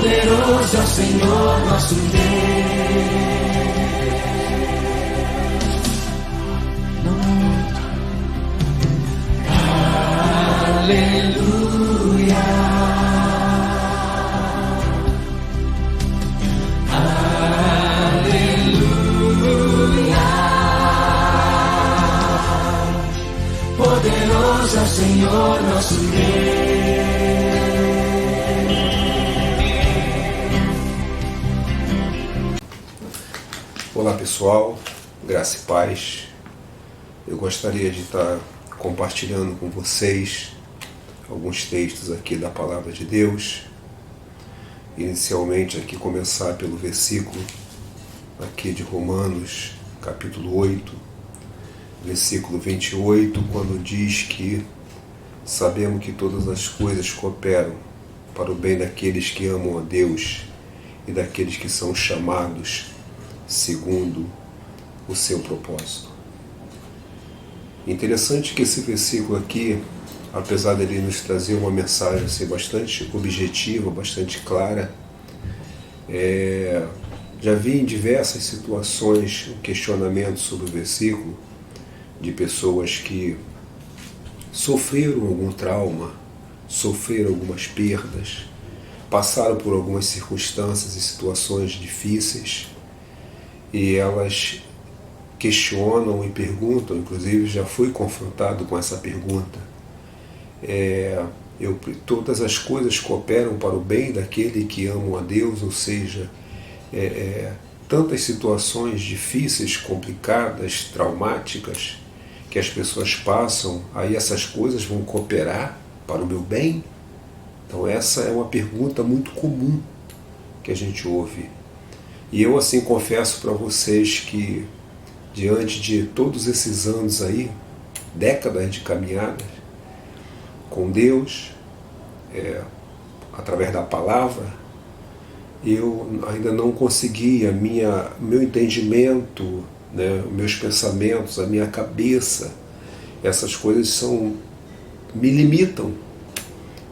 Poderoso é o Senhor nosso Deus. Aleluia. Aleluia. Poderoso é o Senhor nosso Deus. Olá pessoal, graça e paz. Eu gostaria de estar compartilhando com vocês alguns textos aqui da Palavra de Deus. Inicialmente aqui começar pelo versículo aqui de Romanos, capítulo 8, versículo 28, quando diz que sabemos que todas as coisas cooperam para o bem daqueles que amam a Deus e daqueles que são chamados segundo o seu propósito. Interessante que esse versículo aqui, apesar dele nos trazer uma mensagem assim, bastante objetiva, bastante clara, já vi em diversas situações um questionamento sobre o versículo de pessoas que sofreram algum trauma, sofreram algumas perdas, passaram por algumas circunstâncias e situações difíceis, e elas questionam e perguntam, inclusive já fui confrontado com essa pergunta, todas as coisas cooperam para o bem daquele que ama a Deus, ou seja, tantas situações difíceis, complicadas, traumáticas, que as pessoas passam, aí essas coisas vão cooperar para o meu bem? Então essa é uma pergunta muito comum que a gente ouve. E eu assim confesso para vocês que diante de todos esses anos aí, décadas de caminhada com Deus, através da palavra, eu ainda não consegui, meu entendimento, né, meus pensamentos, a minha cabeça, essas coisas me limitam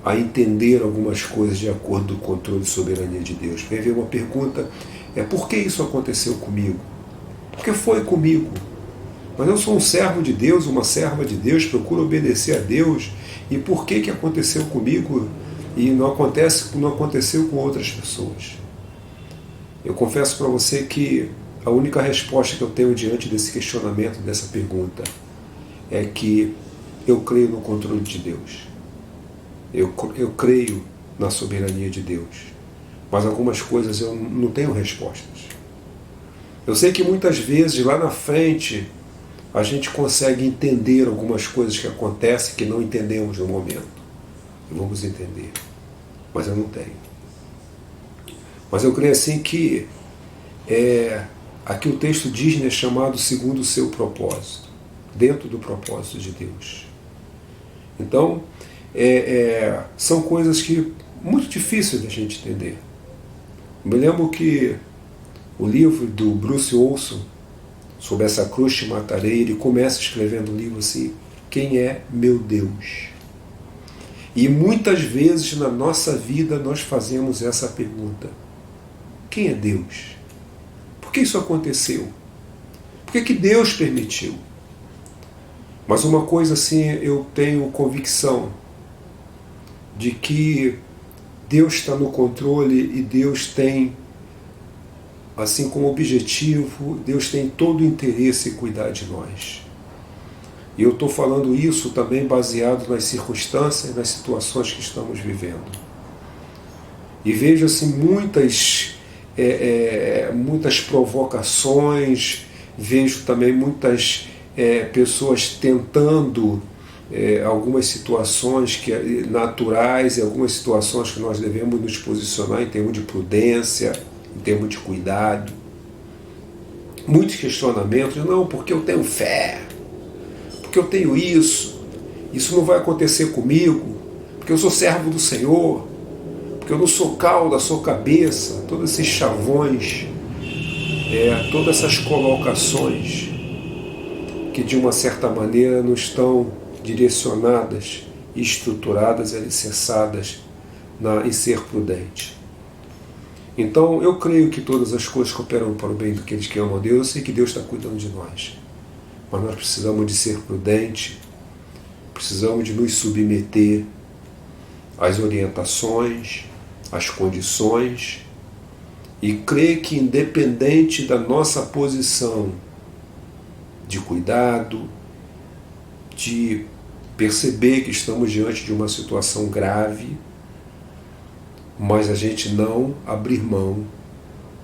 a entender algumas coisas de acordo com o controle e soberania de Deus. Vem ver uma pergunta, por que isso aconteceu comigo? Porque foi comigo. Mas eu sou um servo de Deus, uma serva de Deus, procuro obedecer a Deus. E por que aconteceu comigo e não aconteceu com outras pessoas? Eu confesso para você que a única resposta que eu tenho diante desse questionamento, dessa pergunta, é que eu creio no controle de Deus. Eu creio na soberania de Deus. Mas algumas coisas eu não tenho respostas. Eu sei que muitas vezes, lá na frente, a gente consegue entender algumas coisas que acontecem que não entendemos no momento. E vamos entender. Mas eu não tenho. Mas eu creio assim que aqui o texto diz, né, chamado segundo o seu propósito. Dentro do propósito de Deus. Então, são coisas que muito difíceis da gente entender. Eu me lembro que o livro do Bruce Olson, sobre essa cruz te matarei, ele começa escrevendo um livro assim, quem é meu Deus? E muitas vezes na nossa vida nós fazemos essa pergunta, quem é Deus? Por que isso aconteceu? Por que Deus permitiu? Mas uma coisa assim, eu tenho convicção de que Deus está no controle e Deus tem, assim como objetivo, Deus tem todo o interesse em cuidar de nós. E eu estou falando isso também baseado nas circunstâncias, nas situações que estamos vivendo. E vejo assim muitas provocações, vejo também muitas pessoas tentando algumas situações naturais e algumas situações que nós devemos nos posicionar em termos de prudência, em termos de cuidado. Muitos questionamentos, não, porque eu tenho fé, porque eu tenho isso não vai acontecer comigo, porque eu sou servo do Senhor, porque eu não sou cauda, sou cabeça, todos esses chavões, todas essas colocações que de uma certa maneira não estão direcionadas, estruturadas e alicerçadas em ser prudente. Então eu creio que todas as coisas cooperam para o bem daqueles que amam a Deus. Eu sei que Deus está cuidando de nós, mas nós precisamos de ser prudentes, precisamos de nos submeter às orientações, às condições, e crer que independente da nossa posição de cuidado, de perceber que estamos diante de uma situação grave, mas a gente não abrir mão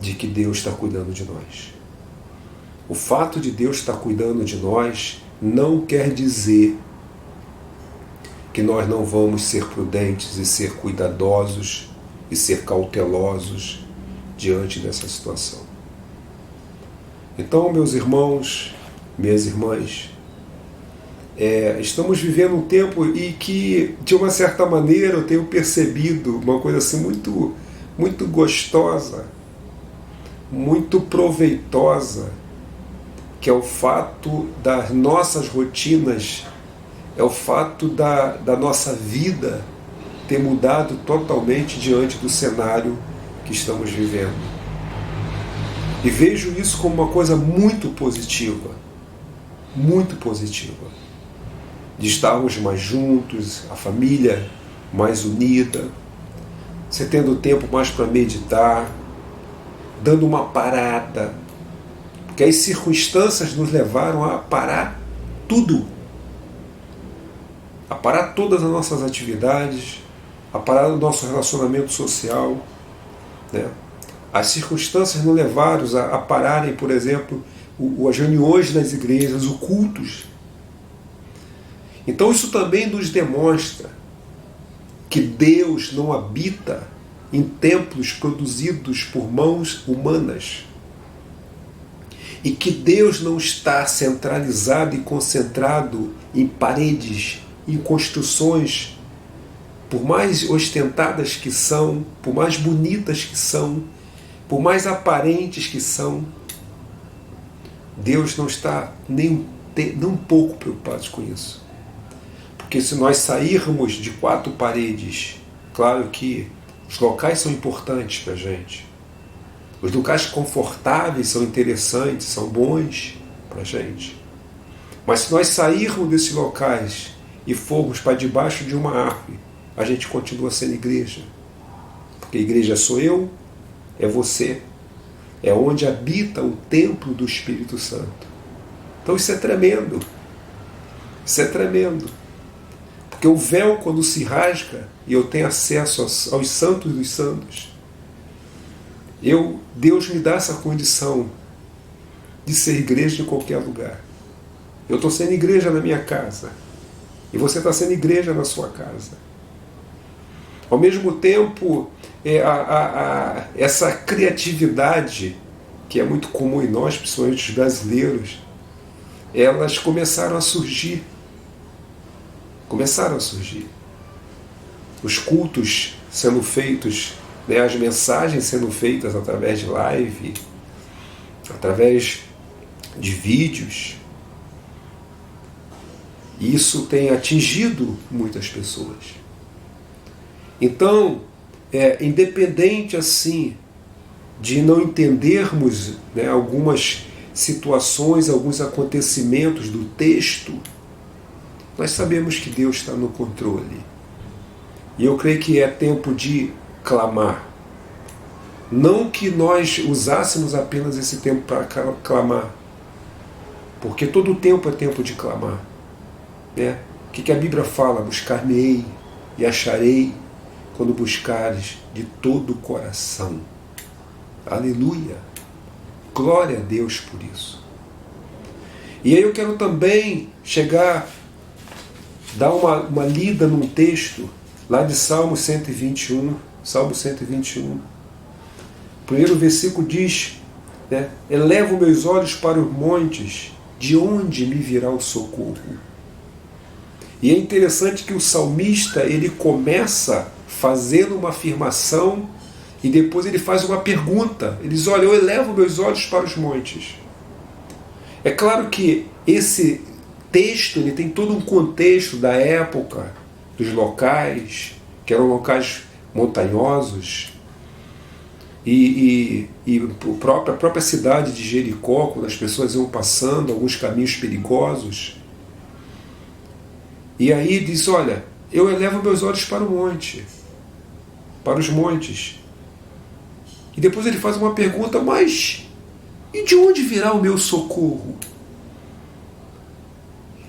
de que Deus está cuidando de nós. O fato de Deus estar cuidando de nós não quer dizer que nós não vamos ser prudentes e ser cuidadosos e ser cautelosos diante dessa situação. Então, meus irmãos, minhas irmãs, estamos vivendo um tempo e que, de uma certa maneira, eu tenho percebido uma coisa assim muito, muito gostosa, muito proveitosa, que é o fato das nossas rotinas, é o fato da nossa vida ter mudado totalmente diante do cenário que estamos vivendo. E vejo isso como uma coisa muito positiva, de estarmos mais juntos, a família mais unida, você tendo tempo mais para meditar, dando uma parada, porque as circunstâncias nos levaram a parar tudo, a parar todas as nossas atividades, a parar o nosso relacionamento social, né? As circunstâncias nos levaram a pararem, por exemplo, as reuniões nas igrejas, os cultos. Então isso também nos demonstra que Deus não habita em templos produzidos por mãos humanas e que Deus não está centralizado e concentrado em paredes, em construções, por mais ostentadas que são, por mais bonitas que são, por mais aparentes que são. Deus não está nem um pouco preocupado com isso. Porque se nós sairmos de 4 paredes, claro que os locais são importantes para a gente, os locais confortáveis são interessantes, são bons para a gente, mas se nós sairmos desses locais e formos para debaixo de uma árvore, a gente continua sendo igreja, porque a igreja sou eu, é você, é onde habita o templo do Espírito Santo. Então isso é tremendo, porque o véu, quando se rasga e eu tenho acesso aos santos dos santos, Deus me dá essa condição de ser igreja em qualquer lugar. Eu estou sendo igreja na minha casa e você está sendo igreja na sua casa. Ao mesmo tempo, essa criatividade que é muito comum em nós, principalmente os brasileiros, elas começaram a surgir. Os cultos sendo feitos, né, as mensagens sendo feitas através de live, através de vídeos. E isso tem atingido muitas pessoas. Então, independente assim de não entendermos, né, algumas situações, alguns acontecimentos do texto, nós sabemos que Deus está no controle. E eu creio que é tempo de clamar. Não que nós usássemos apenas esse tempo para clamar, porque todo o tempo é tempo de clamar, né? O que a Bíblia fala? Buscar-me-ei e acharei quando buscares de todo o coração. Aleluia! Glória a Deus por isso. E aí eu quero também dar uma lida num texto lá de Salmo 121. Salmo 121. O primeiro versículo diz, né, elevo meus olhos para os montes, de onde me virá o socorro? E é interessante que o salmista, ele começa fazendo uma afirmação e depois ele faz uma pergunta. Ele diz, olha, eu elevo meus olhos para os montes. É claro que esse texto ele tem todo um contexto da época, dos locais, que eram locais montanhosos, A própria cidade de Jericó, quando as pessoas iam passando, alguns caminhos perigosos. E aí diz, olha, eu elevo meus olhos para o monte, para os montes. E depois ele faz uma pergunta, mas e de onde virá o meu socorro?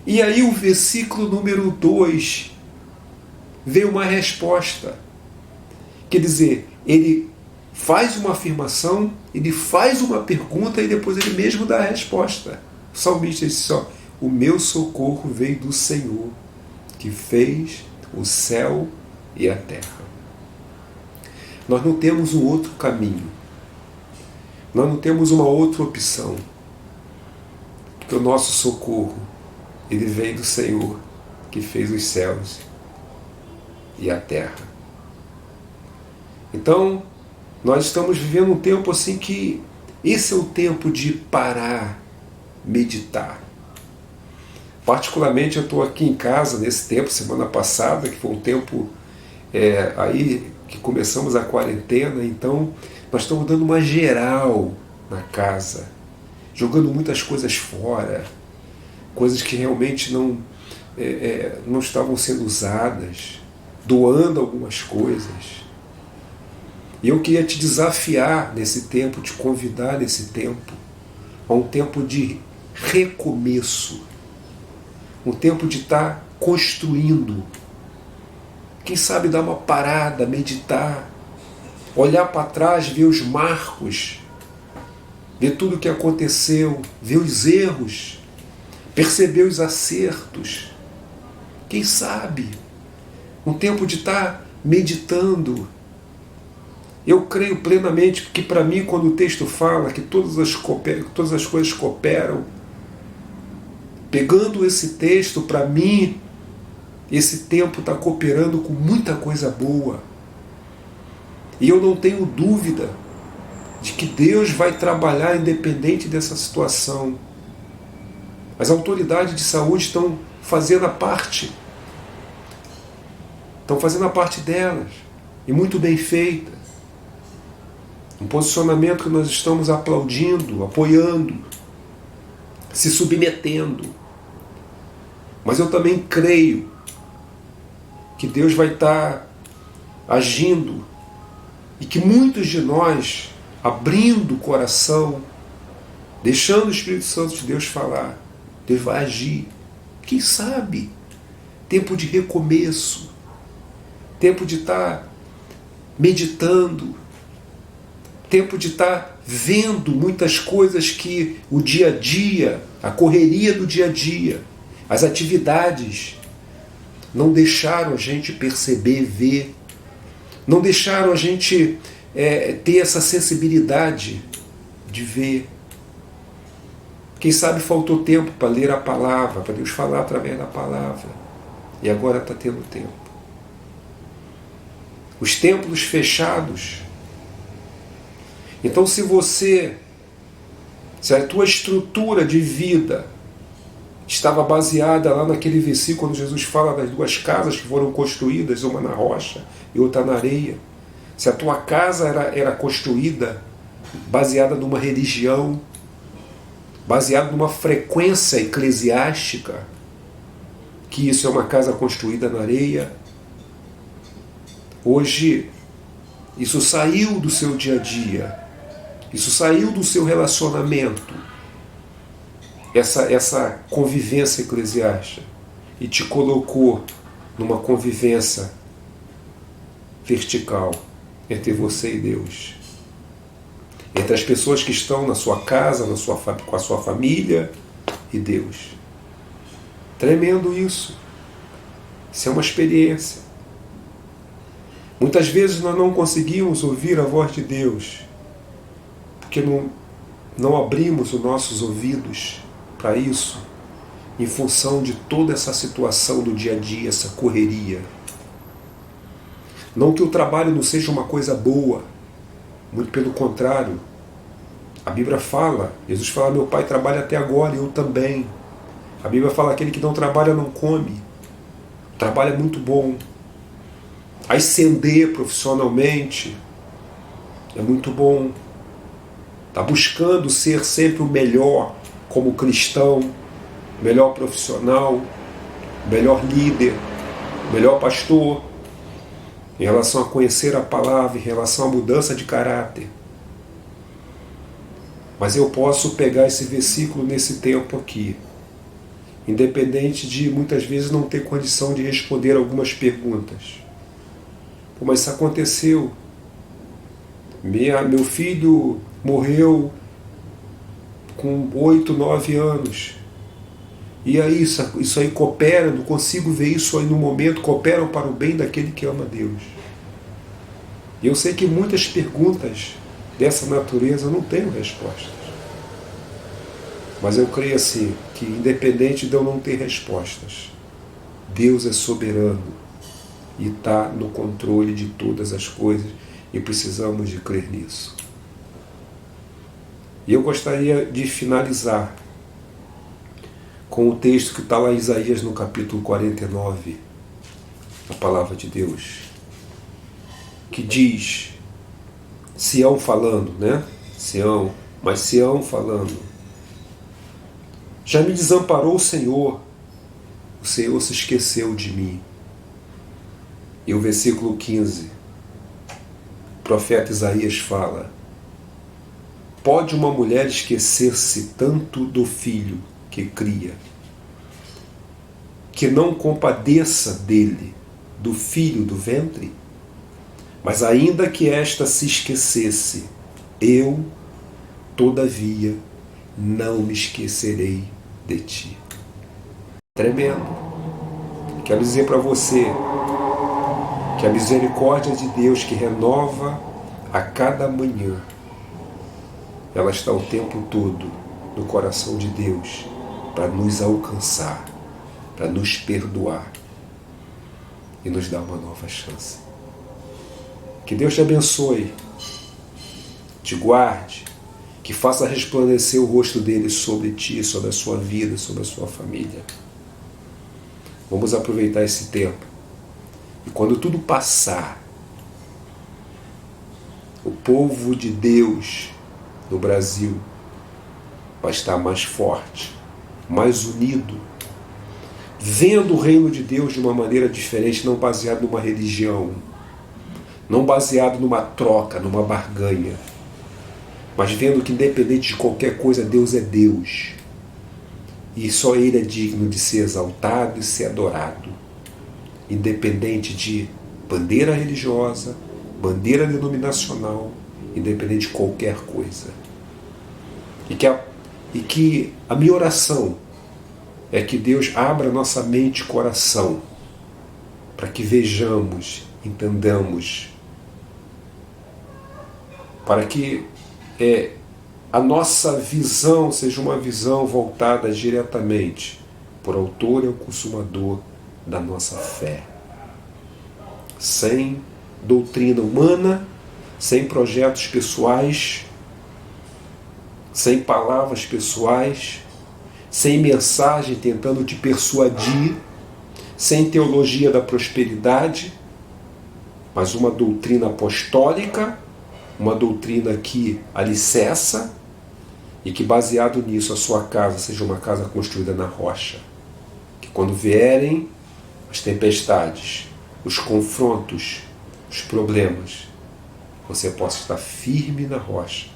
E aí o versículo número 2 veio uma resposta. Quer dizer, ele faz uma afirmação, ele faz uma pergunta e depois ele mesmo dá a resposta. O salmista disse, ó, o meu socorro veio do Senhor, que fez o céu e a terra. Nós não temos um outro caminho. Nós não temos uma outra opção. Porque o nosso socorro, ele vem do Senhor, que fez os céus e a terra. Então, nós estamos vivendo um tempo assim que esse é o tempo de parar, meditar. Particularmente eu estou aqui em casa nesse tempo, semana passada, que foi um tempo aí que começamos a quarentena, então nós estamos dando uma geral na casa, jogando muitas coisas fora, coisas que realmente não estavam sendo usadas, doando algumas coisas. E eu queria te desafiar nesse tempo, te convidar nesse tempo, a um tempo de recomeço, um tempo de estar construindo. Quem sabe dar uma parada, meditar, olhar para trás, ver os marcos, ver tudo o que aconteceu, ver os erros, perceber os acertos. Quem sabe? Um tempo de estar meditando. Eu creio plenamente que, para mim, quando o texto fala que todas as coisas cooperam, pegando esse texto, para mim, esse tempo está cooperando com muita coisa boa. E eu não tenho dúvida de que Deus vai trabalhar independente dessa situação. As autoridades de saúde estão fazendo a parte. Estão fazendo a parte delas. E muito bem feita. Um posicionamento que nós estamos aplaudindo, apoiando, se submetendo. Mas eu também creio que Deus vai estar agindo e que muitos de nós, abrindo o coração, deixando o Espírito Santo de Deus falar, Deus vai agir. Quem sabe? Tempo de recomeço, tempo de estar meditando, tempo de estar vendo muitas coisas que o dia a dia, a correria do dia a dia, as atividades não deixaram a gente perceber, ver, não deixaram a gente ter essa sensibilidade de ver. Quem sabe faltou tempo para ler a palavra, para Deus falar através da palavra. E agora está tendo tempo. Os templos fechados. Então se a tua estrutura de vida estava baseada lá naquele versículo quando Jesus fala das duas casas que foram construídas, uma na rocha e outra na areia. Se a tua casa era construída baseada numa religião, baseada numa frequência eclesiástica, que isso é uma casa construída na areia, hoje isso saiu do seu dia a dia, isso saiu do seu relacionamento, essa convivência eclesiástica, e te colocou numa convivência vertical entre você e Deus, entre as pessoas que estão na sua casa, com a sua família e Deus. Tremendo isso. Isso é uma experiência. Muitas vezes nós não conseguimos ouvir a voz de Deus porque não abrimos os nossos ouvidos para isso, em função de toda essa situação do dia a dia, essa correria. Não que o trabalho não seja uma coisa boa, muito pelo contrário. A Bíblia fala, Jesus fala, meu pai trabalha até agora e eu também. A Bíblia fala, aquele que não trabalha não come. O trabalho é muito bom. Ascender profissionalmente, é muito bom. Está buscando ser sempre o melhor como cristão, melhor profissional, melhor líder, melhor pastor, em relação a conhecer a palavra, em relação à mudança de caráter. Mas eu posso pegar esse versículo nesse tempo aqui, independente de muitas vezes não ter condição de responder algumas perguntas. Mas isso aconteceu. Meu filho morreu com 8, 9 anos. E aí isso aí coopera, não consigo ver isso aí no momento, cooperam para o bem daquele que ama Deus. E eu sei que muitas perguntas dessa natureza eu não tenho respostas. Mas eu creio assim, que independente de eu não ter respostas, Deus é soberano e está no controle de todas as coisas e precisamos de crer nisso. E eu gostaria de finalizar com o texto que está lá em Isaías no capítulo 49, a palavra de Deus, que diz, Sião falando, né? Sião falando, já me desamparou o Senhor se esqueceu de mim. E o versículo 15, o profeta Isaías fala, pode uma mulher esquecer-se tanto do filho que cria, que não compadeça dele, do filho do ventre? Mas ainda que esta se esquecesse, eu, todavia, não me esquecerei de ti. Tremendo. Quero dizer para você que a misericórdia de Deus que renova a cada manhã, ela está o tempo todo no coração de Deus para nos alcançar, para nos perdoar e nos dar uma nova chance. Que Deus te abençoe, te guarde, que faça resplandecer o rosto dele sobre ti, sobre a sua vida, sobre a sua família. Vamos aproveitar esse tempo. E quando tudo passar, o povo de Deus no Brasil vai estar mais forte, mais unido, vendo o reino de Deus de uma maneira diferente, não baseado numa religião, não baseado numa troca, numa barganha, mas vendo que independente de qualquer coisa, Deus é Deus. E só Ele é digno de ser exaltado e ser adorado, independente de bandeira religiosa, bandeira denominacional, independente de qualquer coisa. E que a minha oração é que Deus abra nossa mente e coração para que vejamos, entendamos, para que a nossa visão seja uma visão voltada diretamente por autor e ao consumador da nossa fé. Sem doutrina humana, sem projetos pessoais, sem palavras pessoais, sem mensagem tentando te persuadir, sem teologia da prosperidade, mas uma doutrina apostólica, uma doutrina que alicerça e que, baseado nisso, a sua casa seja uma casa construída na rocha. Que quando vierem as tempestades, os confrontos, os problemas, você possa estar firme na rocha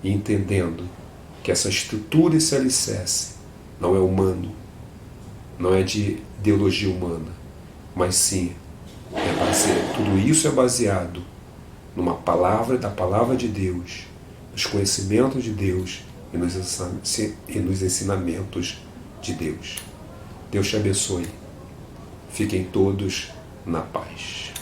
e entendendo que essa estrutura, esse alicerce, não é humano, não é de ideologia humana, mas sim, tudo isso é baseado numa palavra, da palavra de Deus, nos conhecimentos de Deus e nos ensinamentos de Deus. Deus te abençoe. Fiquem todos na paz.